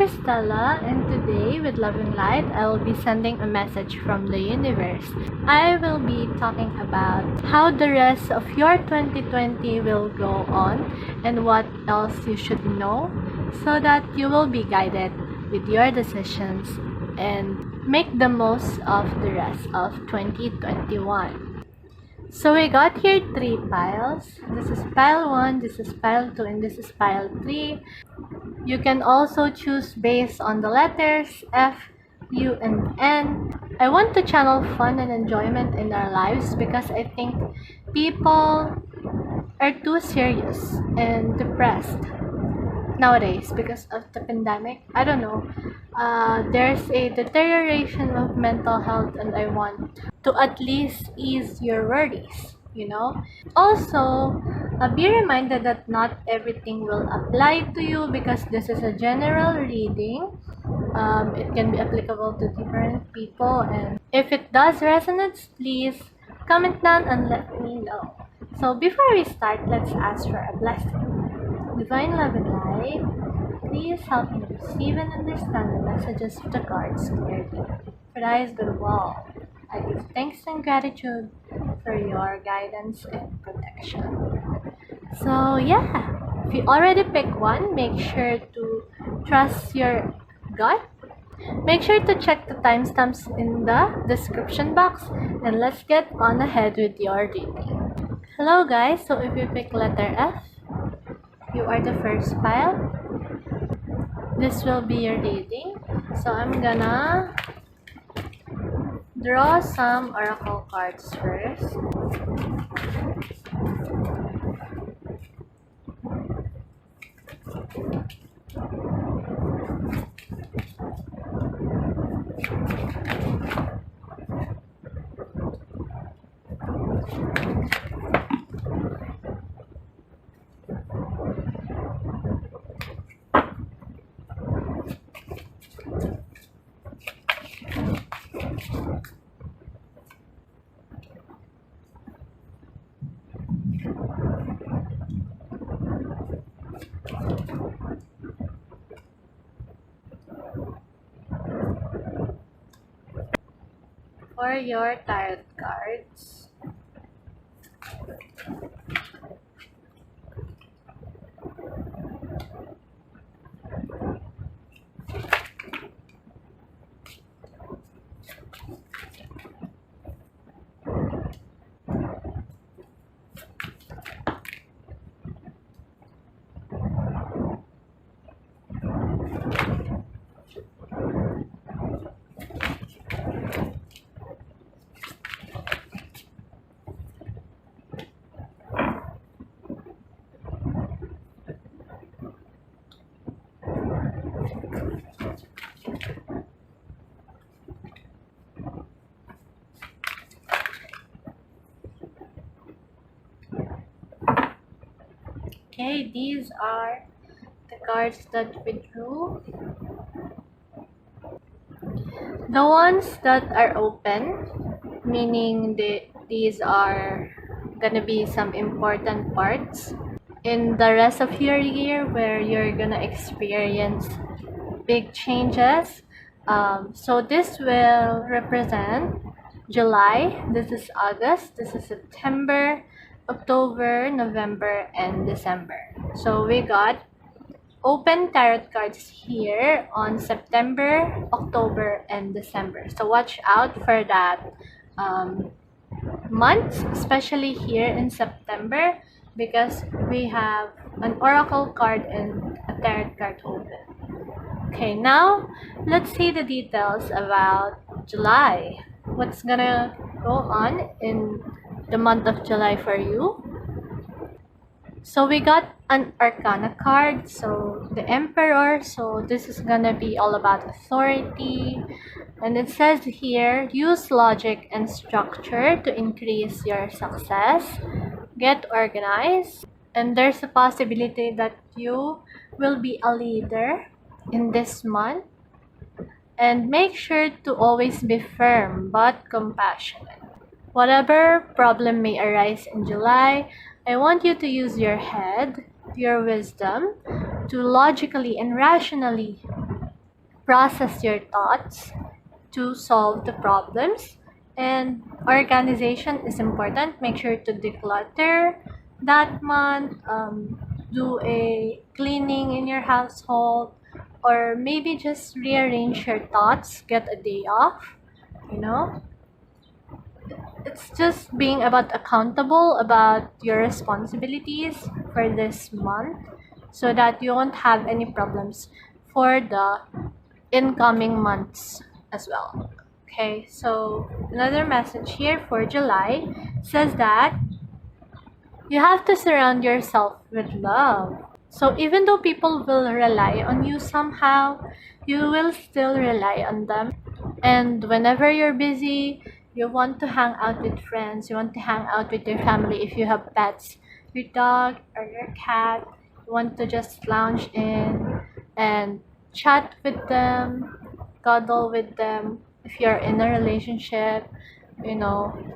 Cristela, and today with Love and Light I will be sending a message from the universe. I will be talking about how the rest of your 2020 will go on and what else you should know so that you will be guided with your decisions and make the most of the rest of 2021. So we got here 3 piles. This is pile 1, this is pile 2, and this is pile 3. You can also choose based on the letters F, U, and N. I want to channel fun and enjoyment in our lives because I think people are too serious and depressed nowadays because of the pandemic. I don't know. There's a deterioration of mental health, and I want to at least ease your worries, you know. Also, be reminded that not everything will apply to you because this is a general reading. It can be applicable to different people, and if it does resonate, please comment down and let me know. So before we start, let's ask for a blessing. Divine Love and Light, please help me receive and understand the messages of the cards clearly. For that is the wall. I give thanks and gratitude for your guidance and protection. So yeah, if you already pick one, make sure to trust your gut. Make sure to check the timestamps in the description box, and let's get on ahead with your reading. Hello guys, so if you pick letter F, you are the first pile. This will be your reading. So I'm gonna draw some oracle cards first. For your tarot cards, okay, these are the cards that we drew. The ones that are open, meaning these are gonna be some important parts in the rest of your year where you're gonna experience big changes. So this will represent July, this is August, this is September, October, November, and December. So we got open tarot cards here on September, October, and December. So watch out for that months, especially here in September, because we have an oracle card and a tarot card open. Okay, now let's see the details about July. What's gonna go on in the month of July for you? So we got an Arcana card, so the Emperor. So this is gonna be all about authority, and it says here, use logic and structure to increase your success. Get organized, and there's a possibility that you will be a leader in this month. And make sure to always be firm but compassionate. Whatever problem may arise in July, I want you to use your head, your wisdom, to logically and rationally process your thoughts, to solve the problems. And organization is important. Make sure to declutter that month, do a cleaning in your household, or maybe just rearrange your thoughts, get a day off, you know. It's just being about accountable about your responsibilities for this month so that you won't have any problems for the incoming months as well. Okay, so another message here for July says that you have to surround yourself with love. So even though people will rely on you somehow, you will still rely on them. And whenever you're busy, you want to hang out with friends, you want to hang out with your family if you have pets, your dog or your cat, you want to just lounge in and chat with them, cuddle with them. If you're in a relationship,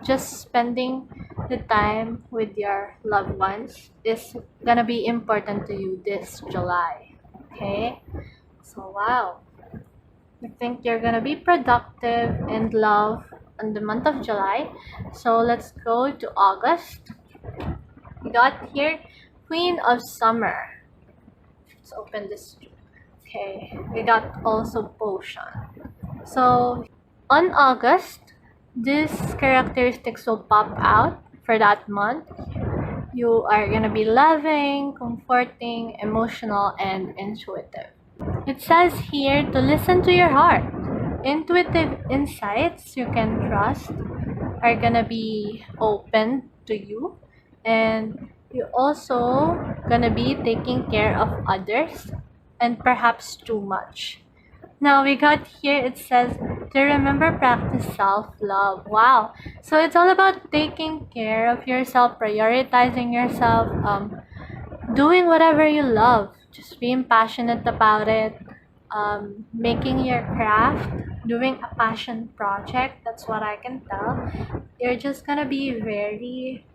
just spending the time with your loved ones is gonna be important to you this July. Okay? So, wow. I think you're gonna be productive and love in the month of July. So, let's go to August. We got here Queen of Summer. Let's open this. Okay, we got also Potion. So, on August, these characteristics will pop out for that month. You are gonna be loving, comforting, emotional, and intuitive. It says here to listen to your heart. Intuitive insights you can trust are gonna be open to you, and you also gonna be taking care of others and perhaps too much. Now we got here, it says to remember, practice self-love. Wow. So it's all about taking care of yourself, prioritizing yourself, doing whatever you love, just being passionate about it, making your craft, doing a passion project. That's what I can tell. You're just gonna be very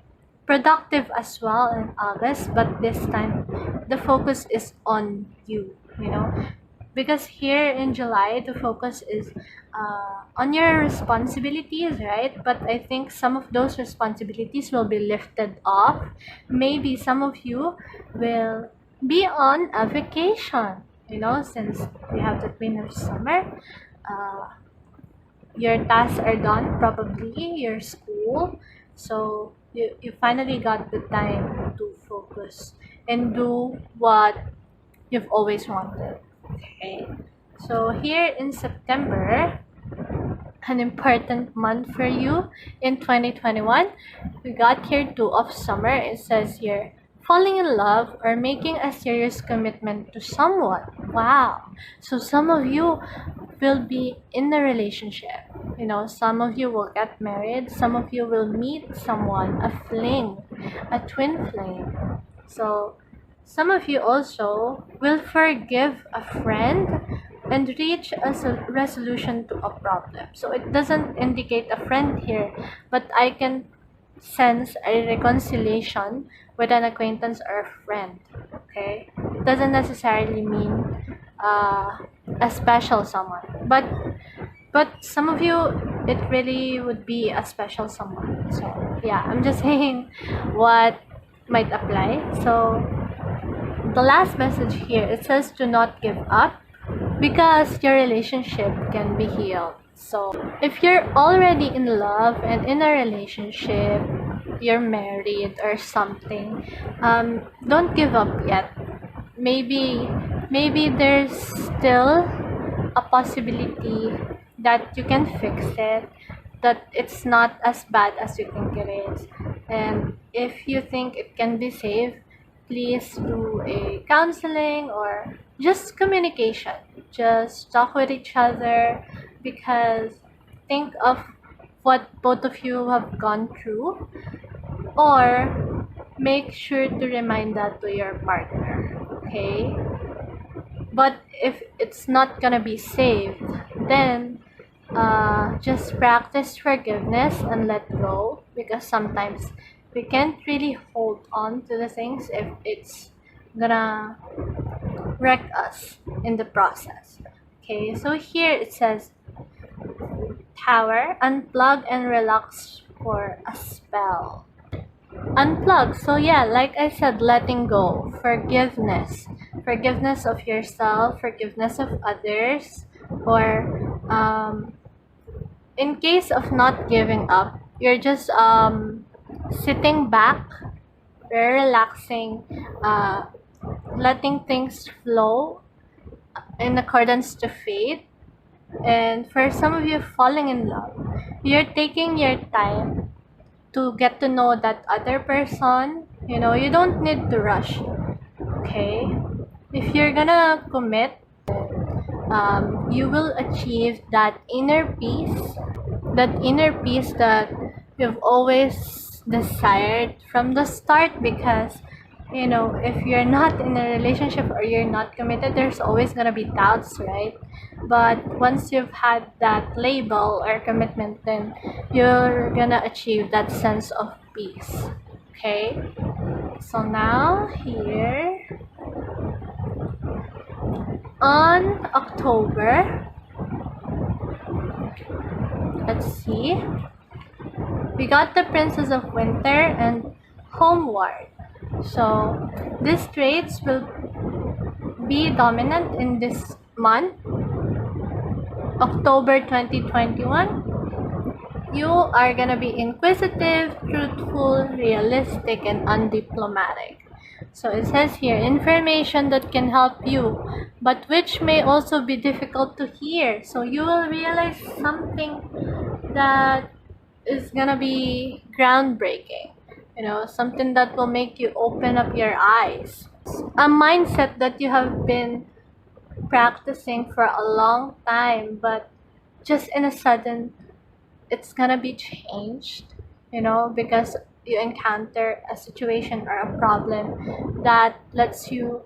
productive as well in August, but this time the focus is on you, because here in July the focus is on your responsibilities, right? But I think some of those responsibilities will be lifted off. Maybe some of you will be on a vacation, since we have the Queen of Summer. Your tasks are done, probably your school, so you finally got the time to focus and do what you've always wanted. Okay, so here in September, an important month for you in 2021, we got here Two of Summer. It says here falling in love or making a serious commitment to someone. Wow. So some of you will be in a relationship. Some of you will get married, some of you will meet someone, a fling, a twin flame. So some of you also will forgive a friend and reach a resolution to a problem. So it doesn't indicate a friend here, but I can sense a reconciliation with an acquaintance or a friend. Okay, it doesn't necessarily mean a special someone, but some of you, it really would be a special someone. So yeah, I'm just saying what might apply. So the last message here, it says to not give up because your relationship can be healed. So if you're already in love and in a relationship, you're married or something, don't give up yet. Maybe there's still a possibility that you can fix it, that it's not as bad as you think it is. And if you think it can be saved, please do a counseling or just communication. Just talk with each other, because think of what both of you have gone through, or make sure to remind that to your partner. Okay? But if it's not gonna be saved, then just practice forgiveness and let go, because sometimes we can't really hold on to the things if it's gonna wreck us in the process. Okay, so here it says Tower, unplug and relax for a spell. Unplug. So yeah, like I said, letting go, forgiveness of yourself, forgiveness of others, or in case of not giving up, you're just sitting back, relaxing, letting things flow in accordance to fate. And for some of you falling in love, you're taking your time to get to know that other person. You don't need to rush. Okay, if you're gonna commit, you will achieve that inner peace that you've always desired from the start. Because if you're not in a relationship or you're not committed, there's always gonna be doubts, right? But once you've had that label or commitment, then you're gonna achieve that sense of peace. Okay, so now here on October, let's see, we got the Princess of Winter and Homeward. So these traits will be dominant in this month, October 2021. You are gonna be inquisitive, truthful, realistic, and undiplomatic. So it says here, information that can help you, but which may also be difficult to hear. So you will realize something that is gonna be groundbreaking. Something that will make you open up your eyes. A mindset that you have been practicing for a long time, but just in a sudden, it's gonna be changed, because you encounter a situation or a problem that lets you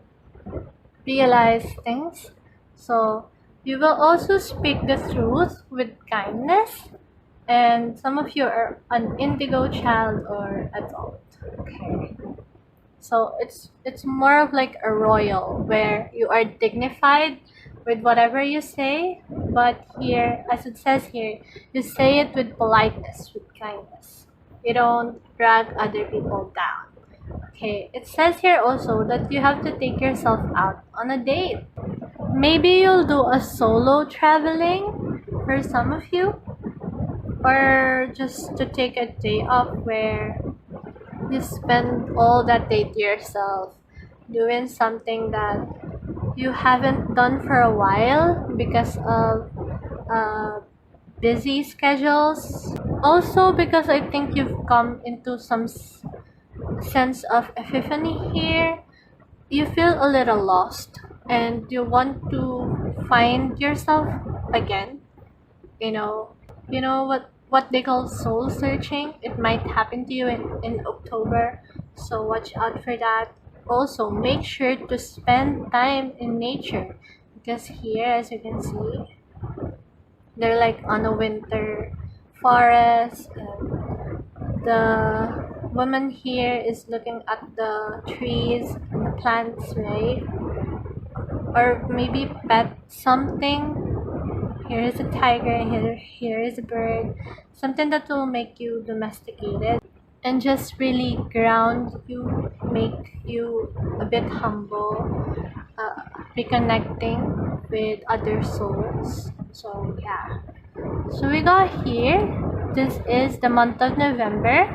realize things. So you will also speak the truth with kindness. And some of you are an indigo child or adult. Okay. So it's more of like a royal, where you are dignified with whatever you say, but here, as it says here, you say it with politeness, with kindness. You don't drag other people down. Okay, it says here also that you have to take yourself out on a date. Maybe you'll do a solo traveling for some of you, or just to take a day off where you spend all that day to yourself, doing something that you haven't done for a while because of busy schedules. Also, because I think you've come into some sense of epiphany here, you feel a little lost and you want to find yourself again. You know what they call soul searching. It might happen to you in October, so watch out for that. Also, make sure to spend time in nature, because here, as you can see, they're like on a winter forest, and the woman here is looking at the trees and the plants, right? Or maybe pet something. Here is a tiger, here is a bird. Something that will make you domesticated and just really ground you, make you a bit humble, reconnecting with other souls. So yeah. So we got here, this is the month of November,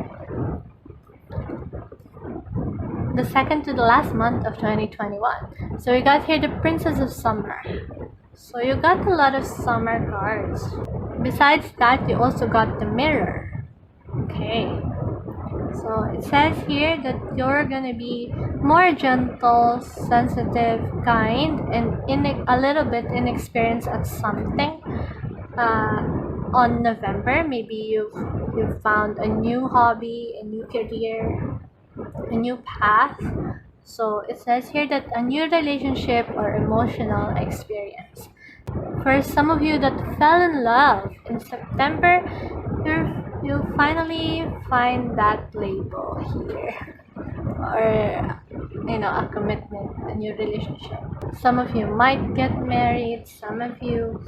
the second to the last month of 2021. So we got here the Princess of Summer. So you got a lot of summer cards. Besides that, you also got the Mirror. Okay. So it says here that you're gonna be more gentle, sensitive, kind, and a little bit inexperienced at something. On November, maybe you've found a new hobby, a new career, a new path. So it says here that a new relationship or emotional experience. For some of you that fell in love in September, you'll finally find that label here. Or a commitment, a new relationship. Some of you might get married, some of you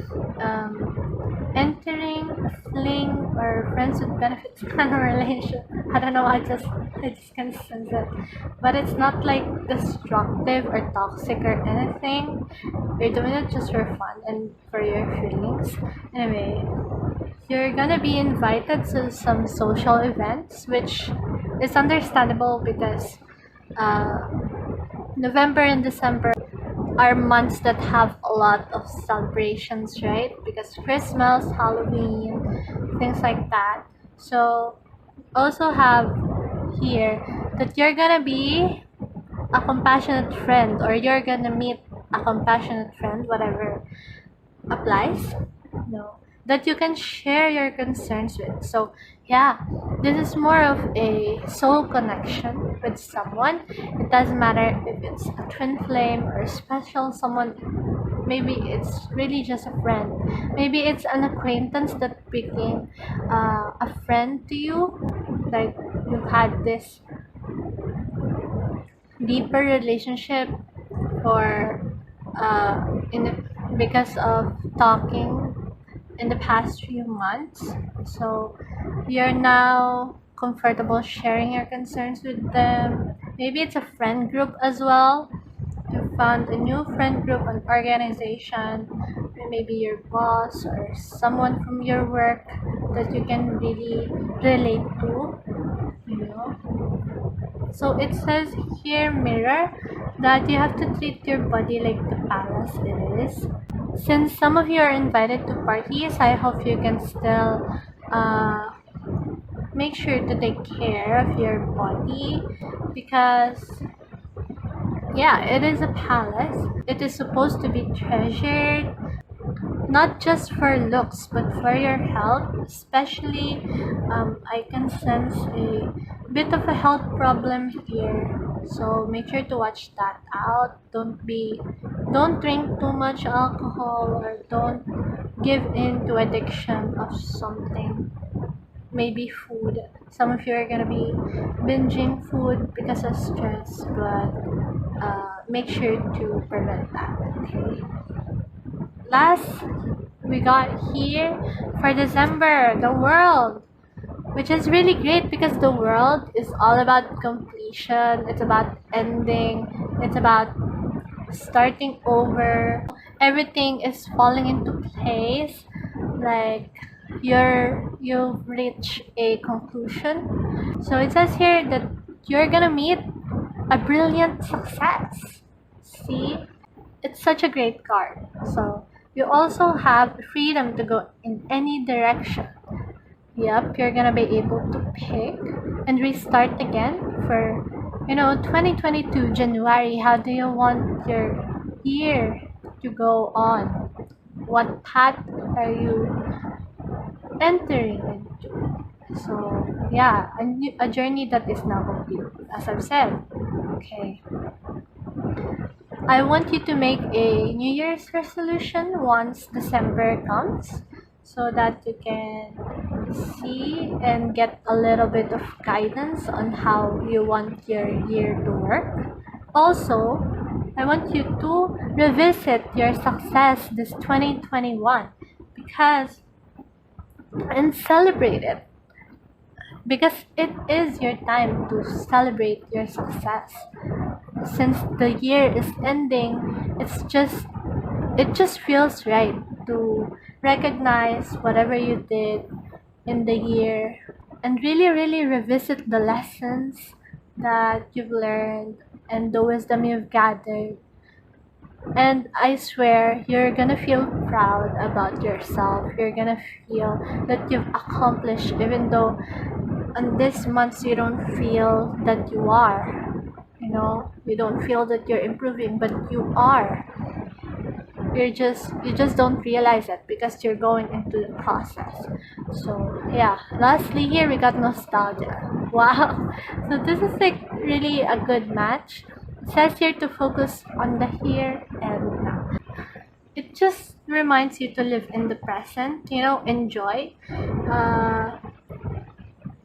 entering a fling or friends with benefits kind of relationship. I don't know, I just can sense it. But it's not like destructive or toxic or anything. You're doing it just for fun and for your feelings. Anyway, you're gonna be invited to some social events, which is understandable because uh, November and December are months that have a lot of celebrations, right? Because Christmas, Halloween, things like that. So also have here that you're gonna be a compassionate friend, or you're gonna meet a compassionate friend, whatever applies, no, that you can share your concerns with. So yeah, this is more of a soul connection with someone. It doesn't matter if it's a twin flame or a special someone. Maybe it's really just a friend. Maybe it's an acquaintance that became a friend to you. Like you had this deeper relationship, or because of talking in the past few months. So you're now comfortable sharing your concerns with them. Maybe it's a friend group as well. You found a new friend group, an organization, maybe your boss or someone from your work that you can really relate to, you know. So it says here, mirror, that you have to treat your body like the palace it is. Since some of you are invited to parties, I hope you can still uh, make sure to take care of your body, because yeah, it is a palace. It is supposed to be treasured, not just for looks but for your health. Especially I can sense a bit of a health problem here, so make sure to watch that out. Don't drink too much alcohol, or don't give in to addiction of something. Maybe food. Some of you are gonna be binging food because of stress, but make sure to prevent that, okay? Last, we got here for December, the world, which is really great because the world is all about completion. It's about ending. It's about starting over. Everything is falling into place. Like you've reached a conclusion. So it says here that you're gonna meet a brilliant success. See? It's such a great card. So you also have freedom to go in any direction. Yep, you're gonna be able to pick and restart again for 2022 January. How do you want your year to go on? What path are you entering into? So yeah, a journey that is now complete, as I've said. Okay. I want you to make a New Year's resolution once December comes, so that you can see and get a little bit of guidance on how you want your year to work. Also, I want you to revisit your success this 2021, because and celebrate it, because it is your time to celebrate your success. Since the year is ending, it just feels right to recognize whatever you did in the year, and really revisit the lessons that you've learned and the wisdom you've gathered. And I swear you're gonna feel proud about yourself. You're gonna feel that you've accomplished, even though on this month you don't feel that you are. You don't feel that you're improving, but you are. You just don't realize it because you're going into the process. So yeah, lastly here we got nostalgia. Wow. So this is like really a good match. It says here to focus on the here and now. It just reminds you to live in the present, enjoy. uh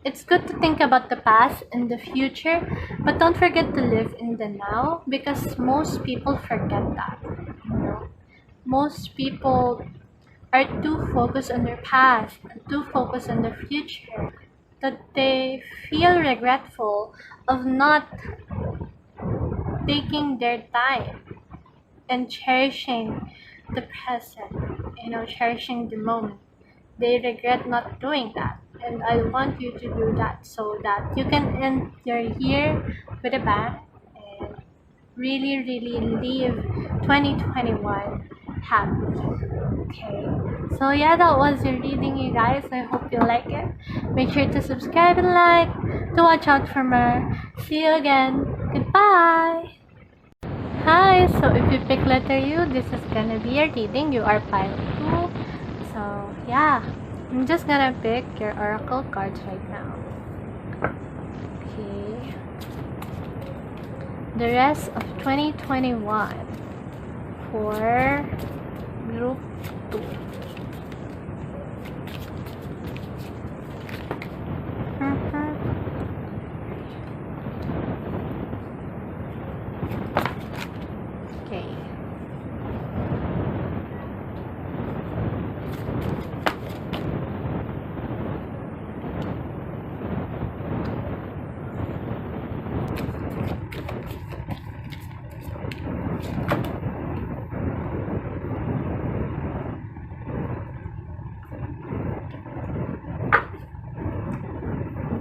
it's good to think about the past and the future, but don't forget to live in the now, because most people forget that. You know, most people are too focused on their past and too focused on the future that they feel regretful of not taking their time and cherishing the present, cherishing the moment. They regret not doing that. And I want you to do that so that you can end your year with a bang and really, really leave 2021 happy. Okay. So yeah, that was your reading, you guys. I hope you like it. Make sure to subscribe and like to watch out for more. See you again. Goodbye. Hi, so if you pick letter U, this is gonna be your reading. You are pile 2. So yeah, I'm just gonna pick your oracle cards right now. Okay. The rest of 2021 for group 2. Okay.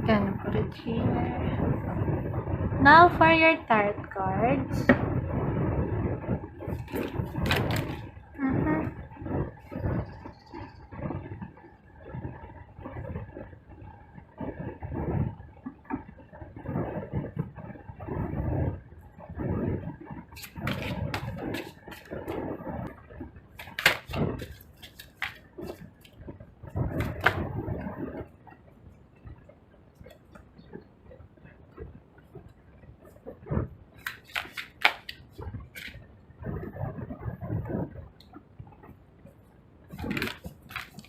Gonna put it here. Now for your tarot cards.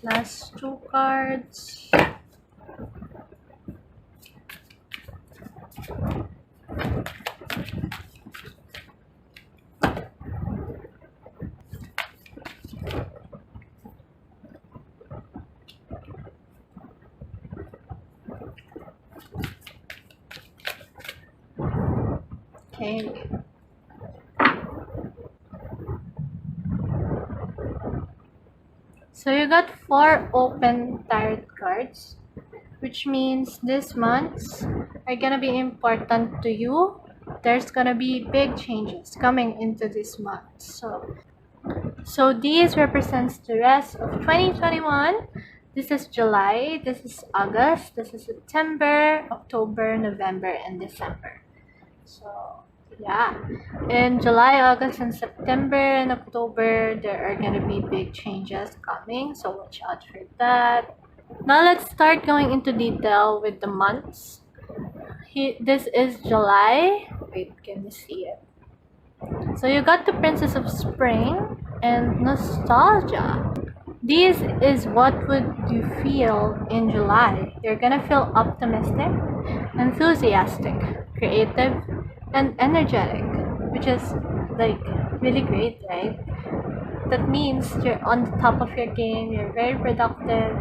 Last 2 cards. Okay. So you got 4 open tarot cards, which means these months are gonna be important to you. There's gonna be big changes coming into this month. So these represents the rest of 2021. This is July, this is August, this is September, October, November, and December. So yeah, in July, August, and September and October, there are gonna be big changes coming. So watch out for that. Now let's start going into detail with the months. This is July. Wait, can you see it? So you got the Princess of Spring and Nostalgia. This is what would you feel in July. You're gonna feel optimistic, enthusiastic, creative, and energetic, which is like really great, right? That means you're on the top of your game, you're very productive,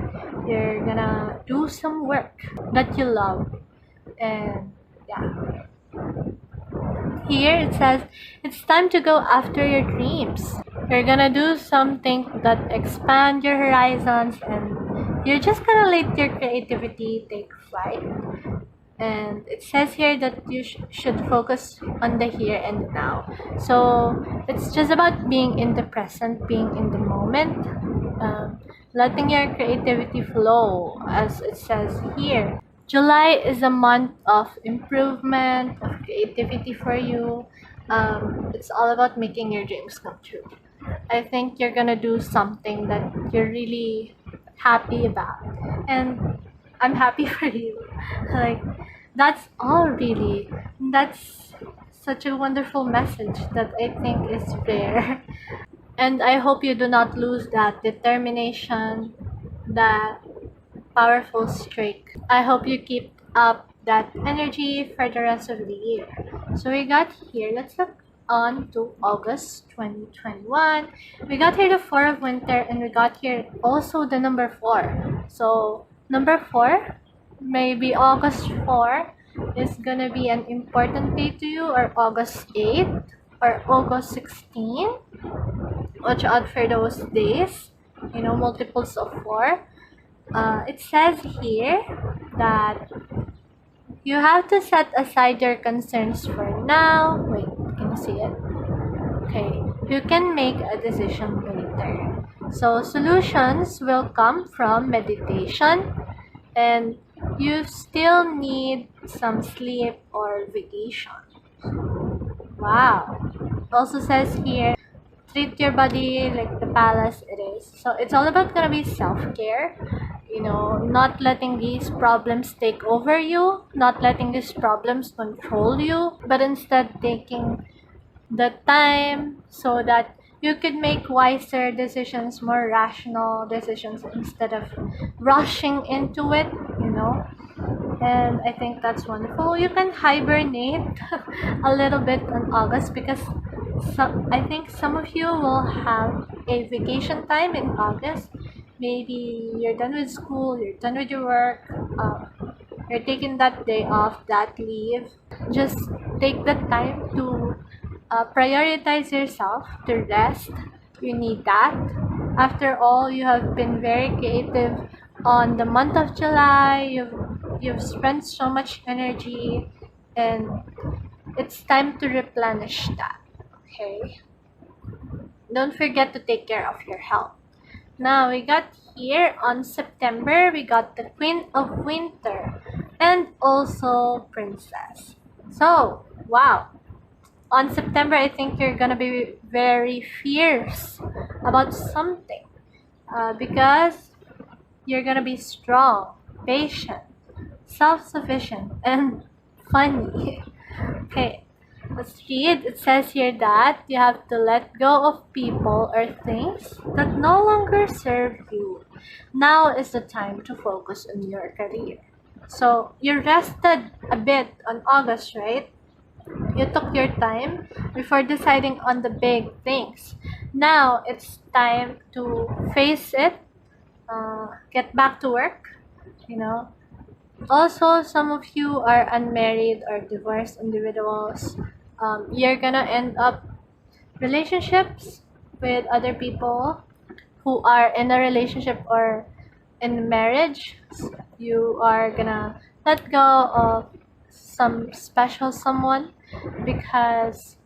you're gonna do some work that you love, and yeah. Here it says it's time to go after your dreams. You're gonna do something that expand your horizons, and you're just gonna let your creativity take flight. And it says here that you should focus on the here and now. So it's just about being in the present, being in the moment, letting your creativity flow, as it says here. July is a month of improvement, of creativity for you. It's all about making your dreams come true. I think you're gonna do something that you're really happy about, and I'm happy for you. Like, that's all really. That's such a wonderful message that I think is rare. And I hope you do not lose that determination, that powerful streak. I hope you keep up that energy for the rest of the year. So we got here, let's look on to August 2021. We got here the 4 of winter, and we got here also the number 4. So number 4, maybe August 4 is gonna be an important day to you, or August 8th or August 16th. Watch out for those days, multiples of 4. It says here that you have to set aside your concerns for now. Wait, can you see it? Okay, you can make a decision later. So solutions will come from meditation, and you still need some sleep or vacation. Wow. Also says here, treat your body like the palace it is. So it's all about gonna be self-care, not letting these problems take over you, not letting these problems control you, but instead taking the time so that you could make wiser decisions, more rational decisions, instead of rushing into it, and I think that's wonderful. You can hibernate a little bit in August, because I think some of you will have a vacation time in August. Maybe you're done with school, you're done with your work, you're taking that day off, that leave. Just take the time to prioritize yourself, to rest. You need that. After all, you have been very creative on the month of July. You've spent so much energy, and it's time to replenish that. Okay? Don't forget to take care of your health. Now we got here on September, we got the Queen of Winter and also Princess. So, wow. On September, I think you're gonna be very fierce about something, because you're gonna be strong, patient, self-sufficient, and funny. Okay, let's read. It says here that you have to let go of people or things that no longer serve you. Now is the time to focus on your career. So you rested a bit on August, right? You took your time before deciding on the big things. Now it's time to face it, get back to work, you know. Also, some of you are unmarried or divorced individuals. You're gonna end up relationships with other people who are in a relationship or in marriage. You are gonna let go of some special someone, because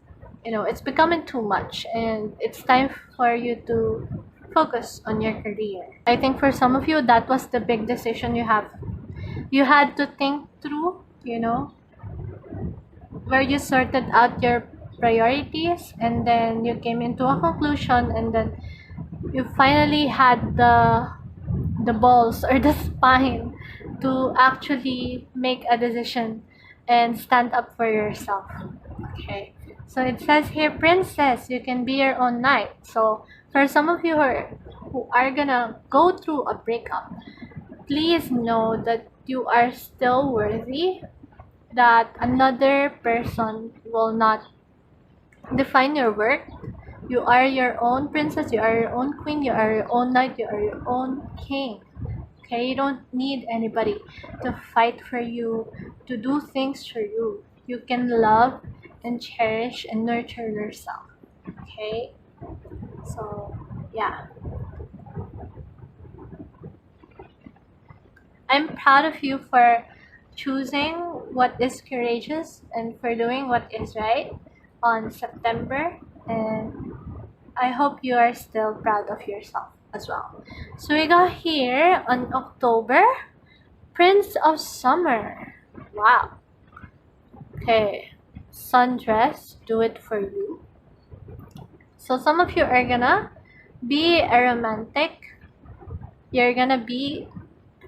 it's becoming too much, and it's time for you to focus on your career. I think for some of you, that was the big decision you had to think through, where you sorted out your priorities, and then you came into a conclusion, and then you finally had the balls or the spine to actually make a decision and stand up for yourself. Okay, so it says here, Princess, you can be your own knight. So for some of you who are gonna go through a breakup, please know that you are still worthy, that another person will not define your worth. You are your own princess, you are your own queen, you are your own knight, you are your own king. Okay, you don't need anybody to fight for you, to do things for you. You can love and cherish and nurture yourself. Okay, so yeah, I'm proud of you for choosing what is courageous and for doing what is right on September, and I hope you are still proud of yourself as well. So we got here on October, Prince of Summer. Wow. Okay, sundress, do it for you. So some of you are gonna be a romantic. You're gonna be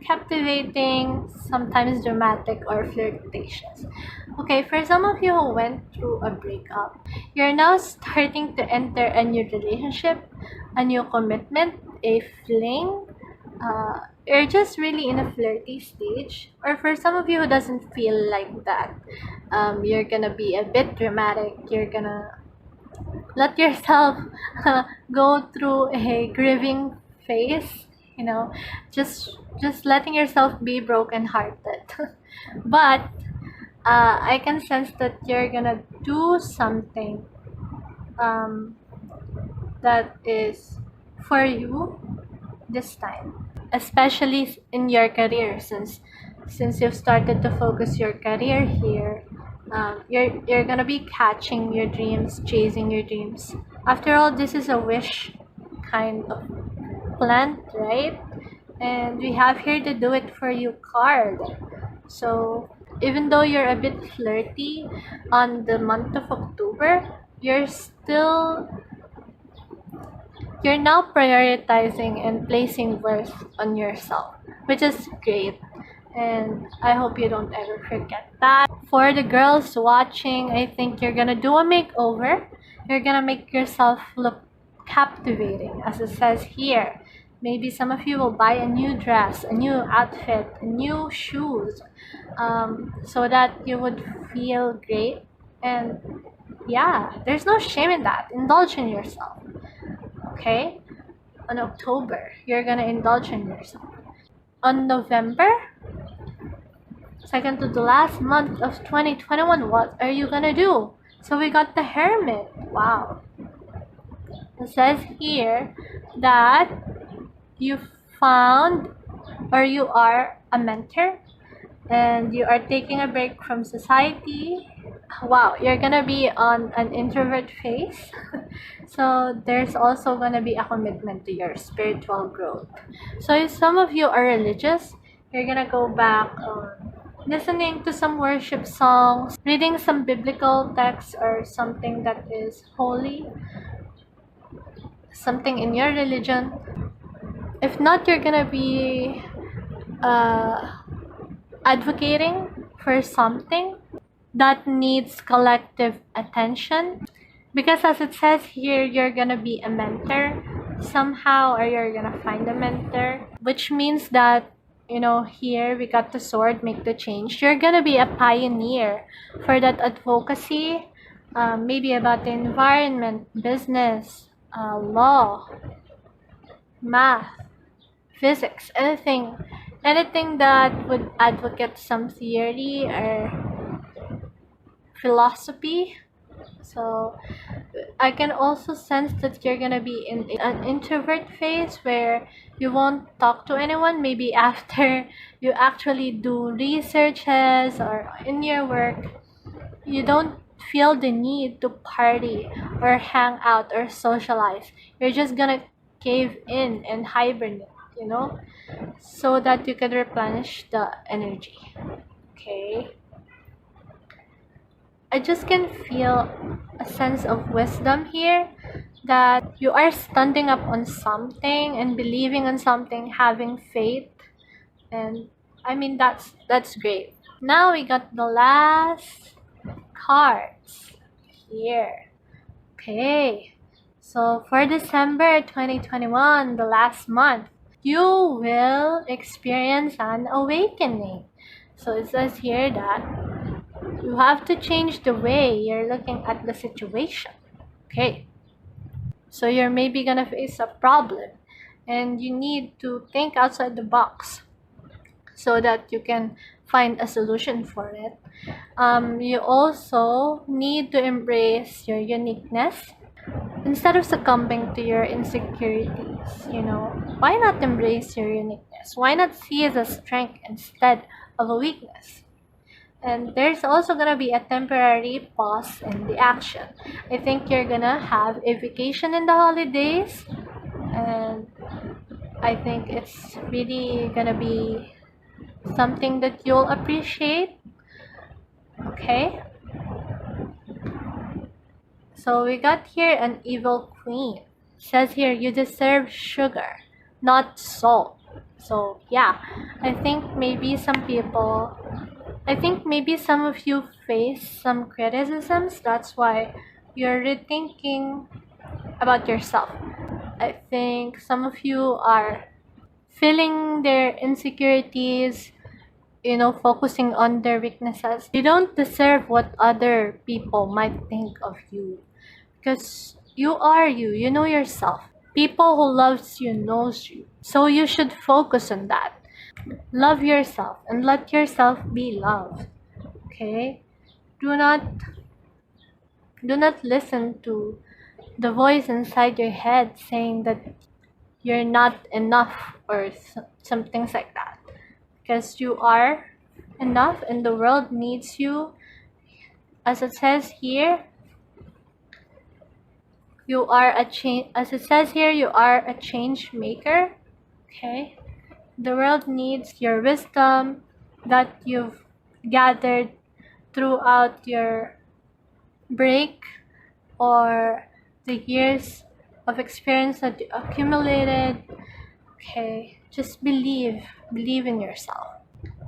captivating, sometimes dramatic or flirtatious. Okay, for some of you who went through a breakup, you're now starting to enter a new relationship, a new commitment, a fling. you're just really in a flirty stage, or for some of you who doesn't feel like that, you're gonna be a bit dramatic. You're gonna let yourself go through a grieving phase, you know, just letting yourself be brokenhearted. But I can sense that you're gonna do something um, that is for you this time, especially in your career, since you've started to focus your career here. You're gonna be catching your dreams, chasing your dreams. After all, this is a wish kind of plant, right? And we have here the do it for you card. So even though you're a bit flirty on the month of October, you're now prioritizing and placing worth on yourself, which is great. And I hope you don't ever forget that. For the girls watching, I think you're gonna do a makeover. You're gonna make yourself look captivating, as it says here. Maybe some of you will buy a new dress, a new outfit, new shoes, so that you would feel great. And yeah, there's no shame in that. Indulge in yourself, okay? On October, you're gonna indulge in yourself. On November, second to the last month of 2021, what are you gonna do? So we got the Hermit. Wow. It says here that you found or you are a mentor and you are taking a break from society. Wow, you're gonna be on an introvert phase. So there's also gonna be a commitment to your spiritual growth. So if some of you are religious, you're gonna go back on listening to some worship songs, reading some biblical texts or something that is holy, something in your religion. If not, you're gonna be uh, advocating for something that needs collective attention, because as it says here, you're gonna be a mentor somehow, or you're gonna find a mentor, which means that, you know, here we got the sword, make the change. You're gonna be a pioneer for that advocacy, maybe about the environment, business, law, math, physics, anything that would advocate some theory or philosophy. So I can also sense that you're gonna be in an introvert phase where you won't talk to anyone. Maybe after you actually do researches or in your work, you don't feel the need to party or hang out or socialize. You're just gonna cave in and hibernate, you know, so that you can replenish the energy. Okay. I just can feel a sense of wisdom here, that you are standing up on something and believing on something, having faith, and I mean that's great. Now we got the last cards here. Okay. So for December 2021, the last month, you will experience an awakening. So it says here that you have to change the way you're looking at the situation. Okay. So you're maybe gonna face a problem and you need to think outside the box so that you can find a solution for it. You also need to embrace your uniqueness instead of succumbing to your insecurities. You know, why not embrace your uniqueness? Why not see it as a strength instead of a weakness? And there's also gonna be a temporary pause in the action. I think you're gonna have a vacation in the holidays, and I think it's really gonna be something that you'll appreciate. Okay, so we got here an evil queen. Says here you deserve sugar, not salt. So yeah, I think maybe some people, I think maybe some of you face some criticisms. That's why you're rethinking about yourself. I think some of you are feeling their insecurities, focusing on their weaknesses. You don't deserve what other people might think of you, because you are you. You know yourself. People who loves you knows you. So you should focus on that. Love yourself and let yourself be loved. Okay? Do not listen to the voice inside your head saying that you're not enough or some things like that. Because you are enough and the world needs you. As it says here, you are a change. As it says here, you are a change maker. Okay, the world needs your wisdom that you've gathered throughout your break or the years of experience that you accumulated. Okay, just believe in yourself.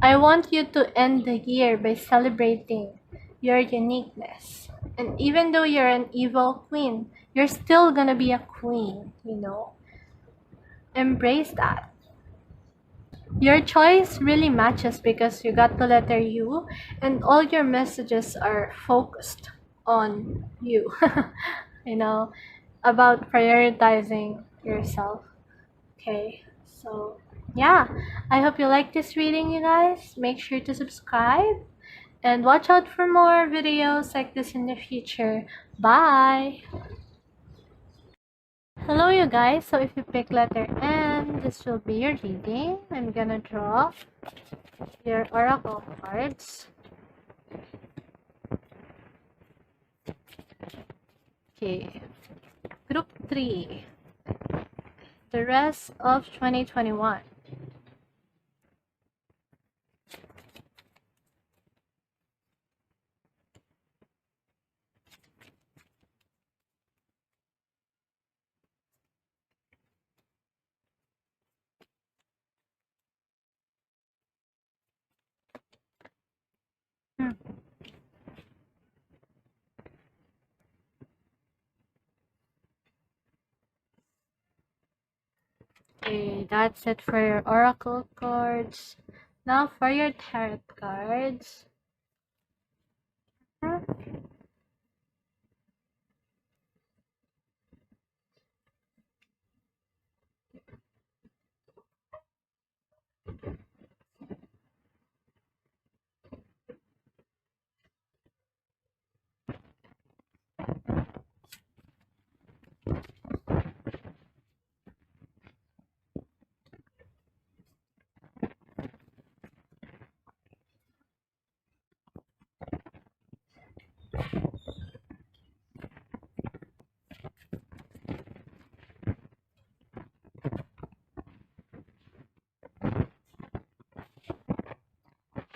I want you to end the year by celebrating your uniqueness. And even though you're an evil queen, you're still gonna be a queen. Embrace that. Your choice really matches because you got the letter U and all your messages are focused on you. you know, about prioritizing yourself. Okay, so yeah, I hope you like this reading, you guys. Make sure to subscribe and watch out for more videos like this in the future. Bye! Hello, you guys. So if you pick letter N, this will be your reading. I'm gonna draw your oracle cards. Okay, group 3, the rest of 2021. Hmm. Okay, that's it for your oracle cards. Now for your tarot cards.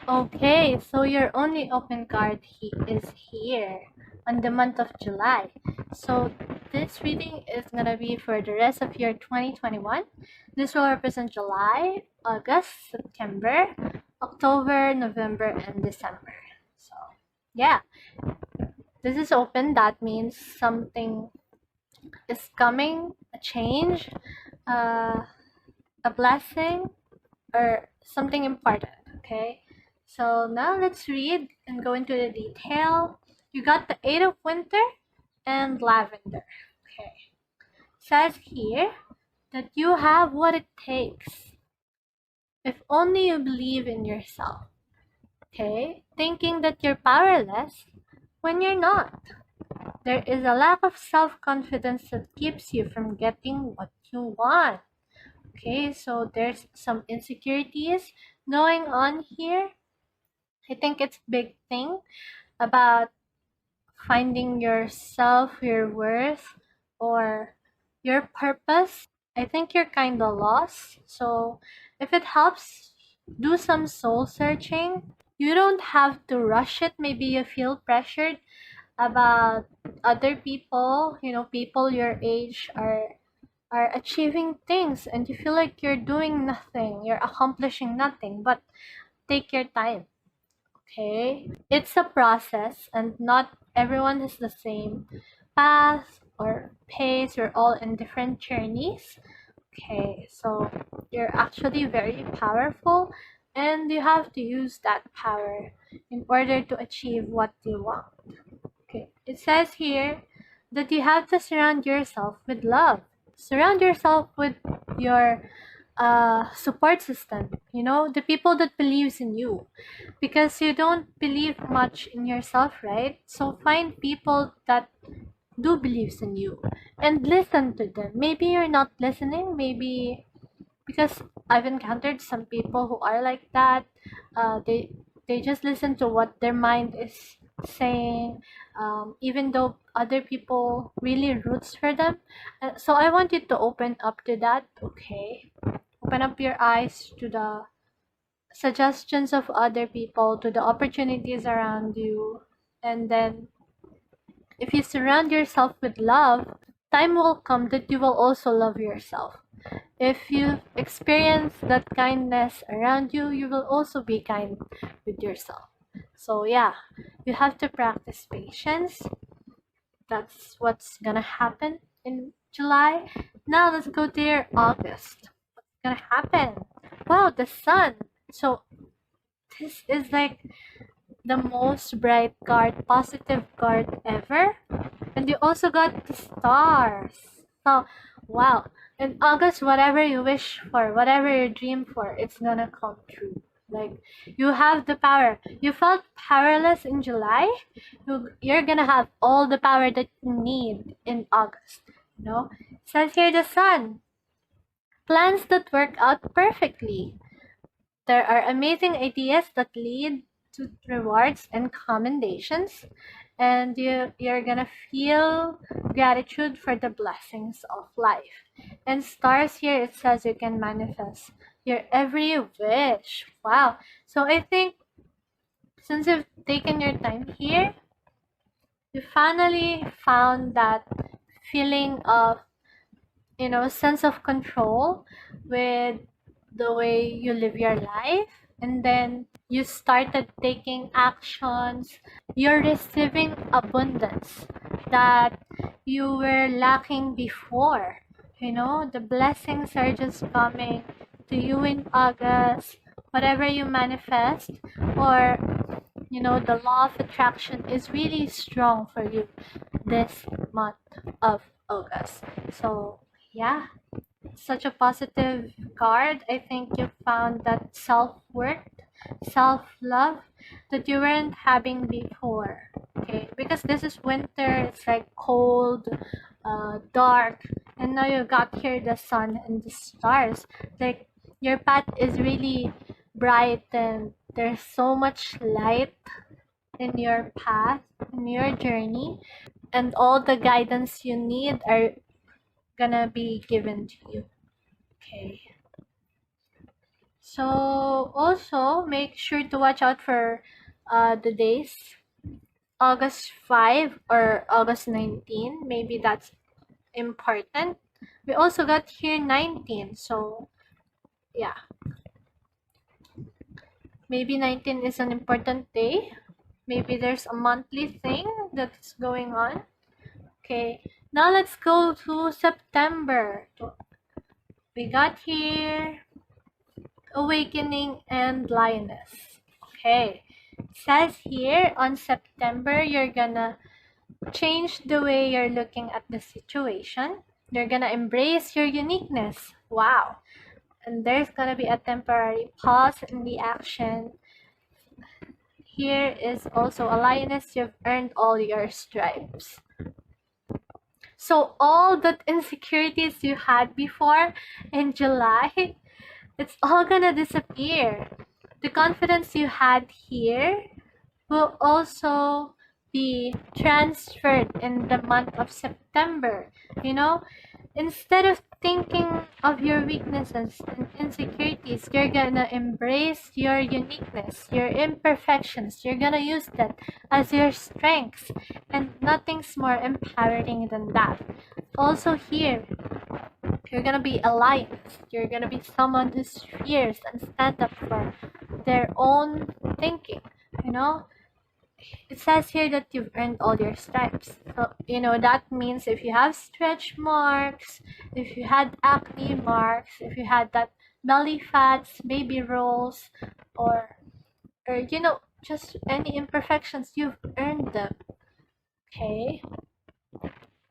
Okay, so your only open card is here on the month of July. So this reading is gonna be for the rest of your 2021. This will represent July, August, September, October, November, and December. So yeah, this is open. That means something is coming, a change, uh, a blessing, or something important. Okay, so now let's read and go into the detail. You got the Eight of Winter and Lavender. Okay, says here that you have what it takes if only you believe in yourself. Okay, thinking that you're powerless when you're not. There is a lack of self-confidence that keeps you from getting what you want. Okay, so there's some insecurities going on here. I think it's a big thing about finding yourself, your worth, or your purpose. I think you're kind of lost. So if it helps, do some soul searching. You don't have to rush it. Maybe you feel pressured about other people, people your age are achieving things and you feel like you're doing nothing, you're accomplishing nothing, but take your time. Okay, it's a process and not everyone has the same path or pace. We're all in different journeys. Okay, so you're actually very powerful, and you have to use that power in order to achieve what you want. Okay, it says here that you have to surround yourself with love. Surround yourself with your support system, the people that believes in you, because you don't believe much in yourself, right? So find people that do believes in you and listen to them. Maybe you're not listening, maybe because I've encountered some people who are like that. They just listen to what their mind is saying, even though other people really roots for them. So I want you to open up to that. Okay, open up your eyes to the suggestions of other people, to the opportunities around you, and then if you surround yourself with love, time will come that you will also love yourself. If you experience that kindness around you, you will also be kind with yourself. So yeah, you have to practice patience. That's what's gonna happen in July. Now let's go to your August. What's gonna happen? Wow, the sun. So this is like the most bright card, positive card ever. And you also got the stars. So, wow. In August, whatever you wish for, whatever you dream for, it's gonna come true. Like, you have the power. You felt powerless in July. You're gonna have all the power that you need in August. It says here the sun. Plans that work out perfectly. There are amazing ideas that lead to rewards and commendations, and you're gonna feel gratitude for the blessings of life. And stars here, it says you can manifest your every wish. Wow. So I think since you've taken your time here, you finally found that feeling of sense of control with the way you live your life, and then you started taking actions. You're receiving abundance that you were lacking before. The blessings are just coming to you in August. Whatever you manifest, or the law of attraction is really strong for you this month of August. So yeah, such a positive card. I think you found that self-worth, self-love that you weren't having before. Okay, because this is winter, it's like cold, dark, and now you got here the sun and the stars. Like, your path is really bright, and there's so much light in your path, in your journey, and all the guidance you need are gonna be given to you. Okay. So also make sure to watch out for the days, August 5 or August 19. Maybe that's important. We also got here 19. So yeah, maybe 19 is an important day. Maybe there's a monthly thing that's going on. Okay, now let's go to September. We got here awakening and lioness. Okay, it says here on September, you're gonna change the way you're looking at the situation. You're gonna embrace your uniqueness. Wow. And there's gonna be a temporary pause in the action. Here is also a lioness. You've earned all your stripes. So all that insecurities you had before in July, it's all gonna disappear. The confidence you had here will also be transferred in the month of September. Instead of thinking of your weaknesses and insecurities, you're gonna embrace your uniqueness, your imperfections. You're gonna use that as your strengths, and nothing's more empowering than that. Also here, you're gonna be a lion. You're gonna be someone who's fierce and stand up for their own thinking. it says here that you've earned all your stripes. So, that means if you have stretch marks, if you had acne marks, if you had that belly fats, baby rolls, or just any imperfections, you've earned them. Okay?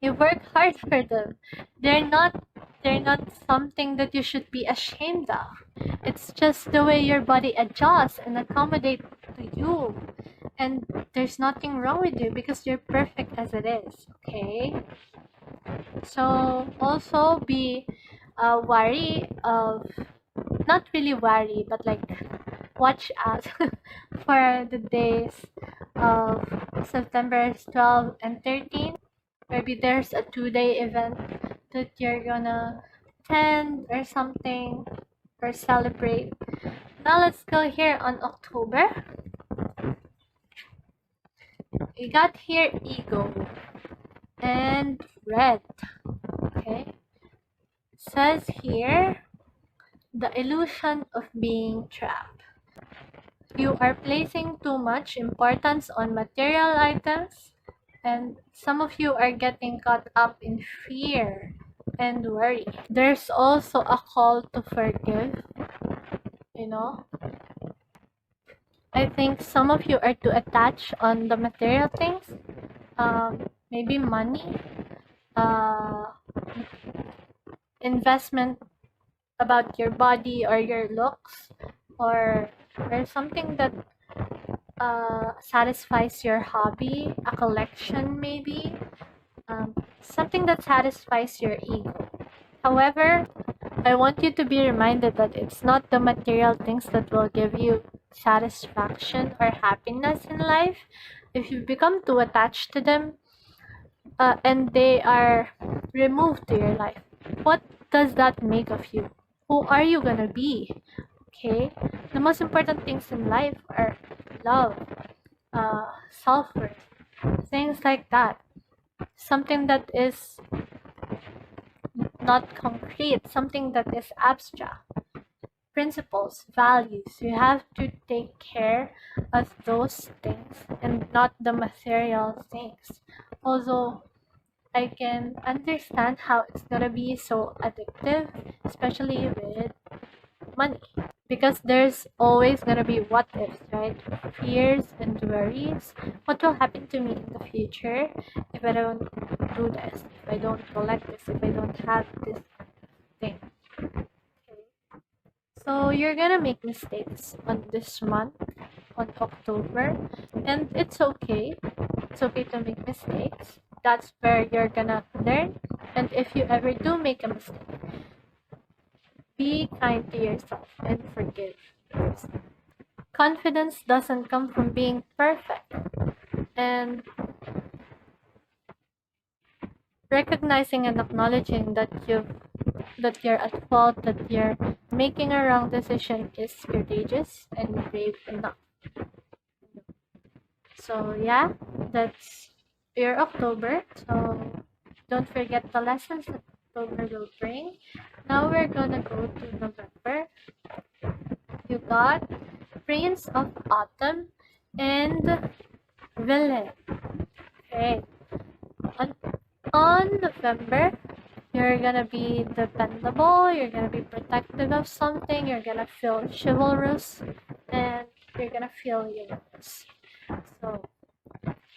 You work hard for them. They're not something that you should be ashamed of. It's just the way your body adjusts and accommodates to you. And there's nothing wrong with you because you're perfect as it is. Okay? So also be wary of, not really worry, but like watch out for the days of September 12 and 13. Maybe there's a 2-day event that you're gonna attend or something or celebrate. Now let's go here on October. We got here ego and red. Okay. It says here the illusion of being trapped. You are placing too much importance on material items, and some of you are getting caught up in fear and worry. There's also a call to forgive, you know. I think some of you are too attached on the material things, maybe money, uh, investment about your body or your looks, or something that satisfies your hobby, a collection maybe, something that satisfies your ego. However, I want you to be reminded that it's not the material things that will give you satisfaction or happiness in life. If you become too attached to them, and they are removed to your life, what does that make of you? Who are you gonna be? Okay? The most important things in life are love, self-worth, things like that. Something that is not concrete, something that is abstract. Principles, values. You have to take care of those things and not the material things. Although I can understand how it's gonna be so addictive, especially with money. Because there's always gonna be what ifs, right? Fears and worries. What will happen to me in the future if I don't do this, if I don't collect this, if I don't have this thing? Okay. So you're gonna make mistakes on this month, on October, and it's okay. It's okay to make mistakes. That's where you're gonna learn. And if you ever do make a mistake, be kind to yourself and forgive yourself. Confidence doesn't come from being perfect, and recognizing and acknowledging that you're at fault, that you're making a wrong decision is courageous and brave enough. So yeah, that's your October. So don't forget the lessons that October will bring. Now we're gonna go to November. You got Prince of Autumn and Villain. Okay. On November, you're gonna be dependable, you're gonna be protective of something, you're gonna feel chivalrous, and you're gonna feel universe. So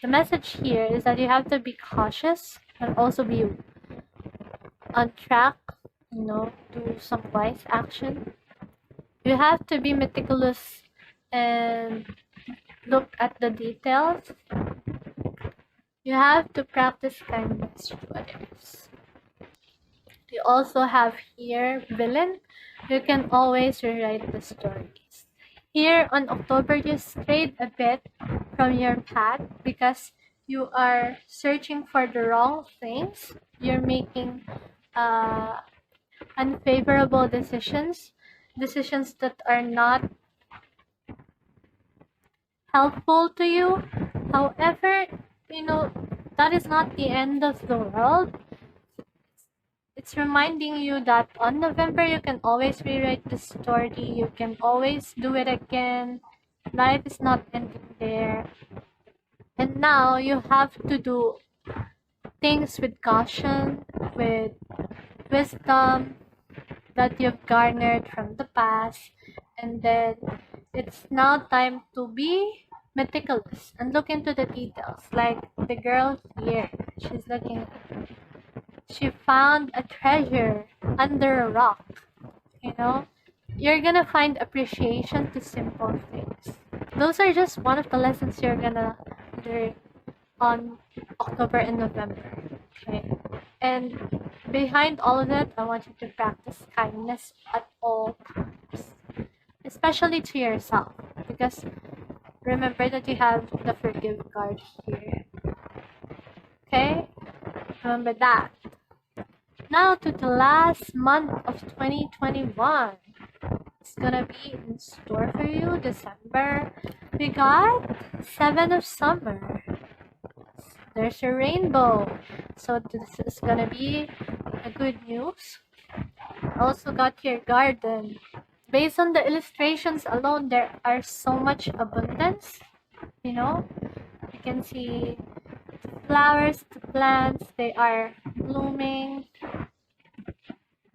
the message here is that you have to be cautious and also be on track, do some wise action. You have to be meticulous and look at the details. You have to practice kindness to others. You also have here villain. You can always rewrite the stories. Here on October, you strayed a bit from your path because you are searching for the wrong things. You're making unfavorable decisions that are not helpful to you. However, that is not the end of the world. It's reminding you that on November you can always rewrite the story, you can always do it again. Life is not ending there. And now you have to do things with caution, with wisdom that you've garnered from the past. And then it's now time to be meticulous and look into the details. Like the girl here, she found a treasure under a rock, you know? You're gonna find appreciation to simple things. Those are just one of the lessons you're gonna learn on October and November. Okay. And behind all of it, I want you to practice kindness at all times, especially to yourself. Because remember that you have the forgive card here. Okay? Remember that. Now to the last month of 2021. It's gonna be in store for you, December. We got 7 of Summer. There's a rainbow. So this is gonna be a good news. Also got your garden. Based on the illustrations alone, there are so much abundance. You know, you can see flowers, the plants, they are blooming,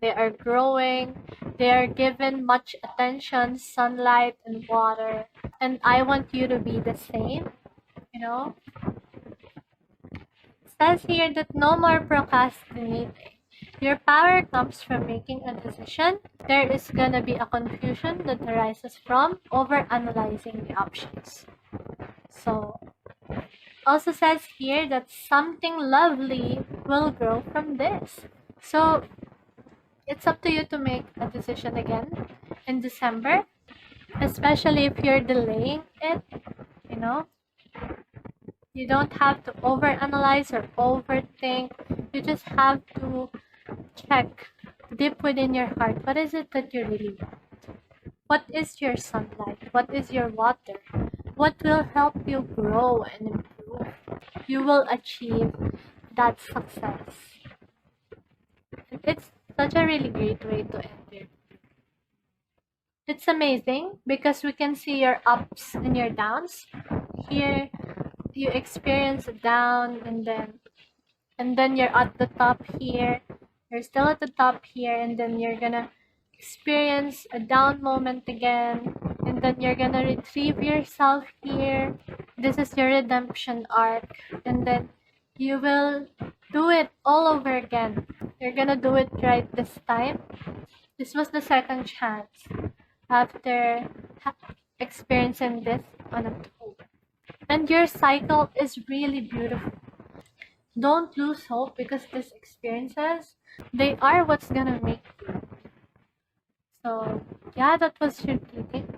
they are growing, they are given much attention, sunlight, and water. And I want you to be the same, you know. It says here that no more procrastinating. Your power comes from making a decision. There is gonna be a confusion that arises from overanalyzing the options. So, also says here that something lovely will grow from this. So, it's up to you to make a decision again in December, especially if you're delaying it, you know. You don't have to overanalyze or overthink. You just have to check deep within your heart, what is it that you really want? What is your sunlight? What is your water? What will help you grow and improve? You will achieve that success. And it's such a really great way to end it. It's amazing because we can see your ups and your downs. Here you experience a down and then you're at the top here. You're still at the top here, and then you're gonna experience a down moment again, and then you're gonna retrieve yourself here. This is your redemption arc, and then you will do it all over again. You're gonna do it right this time. This was the second chance after experiencing this on October. And your cycle is really beautiful. Don't lose hope because these experiences, they are what's gonna make you. So yeah, that was your reading.